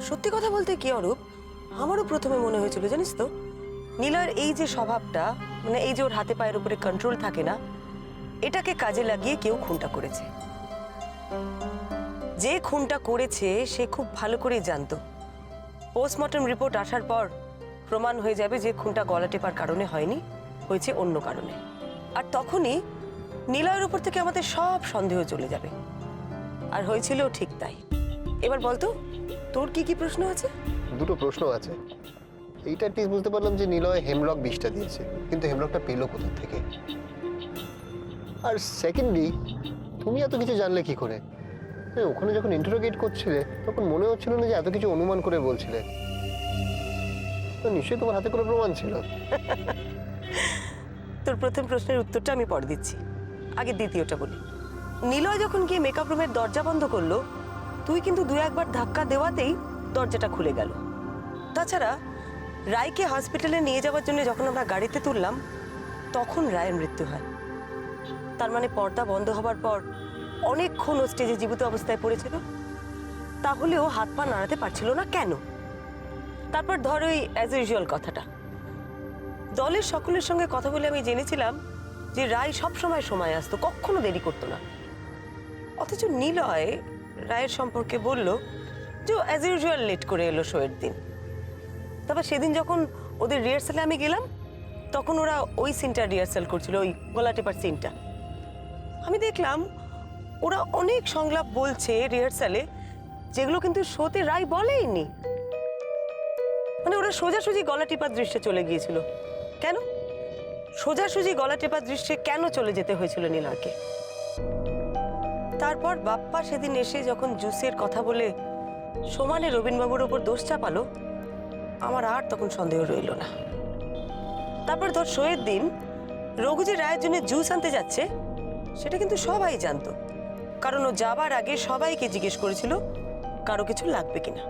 সত্যি কথা বলতে কি অরূপ, আমারও প্রথমে মনে হয়েছিল জানিস তো, নীলয়ের এই যে স্বভাবটা, মানে এই যে ওর হাতে পায়ের উপরে কন্ট্রোল থাকে না, এটাকে কাজে লাগিয়ে কেউ খুনটা করেছে। যে খুনটা করেছে সে খুব ভালো করেই জানতো পোস্টমর্টম রিপোর্ট আসার পর প্রমাণ হয়ে যাবে যে খুনটা গলা টেপার কারণে হয়নি, হয়েছে অন্য কারণে। আর তখনই নীলয়ের উপর থেকে আমাদের সব সন্দেহ চলে যাবে। আর হয়েছিল ঠিক তাই। এবার বলতো তোর কি কি প্রশ্ন আছে? দুটো প্রশ্ন আছে। এইটা ঠিক বুঝতে পারলাম যে নিলয় হেমরক বিষটা দিয়েছে, কিন্তু হেমরকটা পেলো কোথা থেকে? আর সেকেন্ডলি, তুমি এত কিছু জানলে কি করে? ওখানে যখন ইন্টারোগেট করছিলে তখন মনে হচ্ছিল না যে এত কিছু অনুমান করে বলছিলে। তো নিশ্চয়ই তোমার হাতে কোনো প্রমাণ ছিল। তোর প্রথম প্রশ্নের উত্তরটা আমি পরে দিচ্ছি, আগে দ্বিতীয়টা বলি। নিলয় যখন গিয়ে মেকআপ রুমের দরজা বন্ধ করলো, তুই কিন্তু দু একবার ধাক্কা দেওয়াতেই দরজাটা খুলে গেল। তাছাড়া রায়কে হসপিটালে নিয়ে যাওয়ার জন্য যখন আমরা গাড়িতে তুললাম, তখন রায়ের মৃত্যু হয়। তার মানে পর্দা বন্ধ হবার পর অনেকক্ষণ ও স্টেজে জীবিত অবস্থায় পড়েছিল, তাহলেও হাত পা নাড়াতে পারছিল না কেন? তারপর ধর ওই অ্যাজ ইউজুয়াল কথাটা, দলের সকলের সঙ্গে কথা বলে আমি জেনেছিলাম যে রায় সবসময় সময় আসতো, কখনো দেরি করতো না। অথচ নিলয় রায়ের সম্পর্কে বলল যে অ্যাজ ইউজুয়াল লেট করে এলো শোয়ের দিন। তারপর সেদিন যখন ওদের রিহার্সালে আমি গেলাম, তখন ওরা ওই সিনটা রিহার্সাল করছিল, ওই গলা টেপার সিনটা। আমি দেখলাম ওরা অনেক সংলাপ বলছে রিহার্সালে, যেগুলো কিন্তু শোতে রায় বলেইনি। মানে ওরা সোজাসুজি গলা টেপার দৃশ্যে চলে গিয়েছিল। কেন সোজাসুজি গলা টেপার দৃশ্যে কেন চলে যেতে হয়েছিল নিলয়কে? তারপর বাপ্পা সেদিন এসে যখন জুসের কথা বলে সমানে রবীনবাবুর ওপর দোষ চাপালো, আমার আর তখন সন্দেহ রইল না। তারপর ধর শোয়ের দিন রঘু যে রায়ের জন্য জুস আনতে যাচ্ছে, সেটা কিন্তু সবাই জানতো, কারণ ও যাবার আগে সবাইকে জিজ্ঞেস করেছিল কারো কিছু লাগবে কিনা।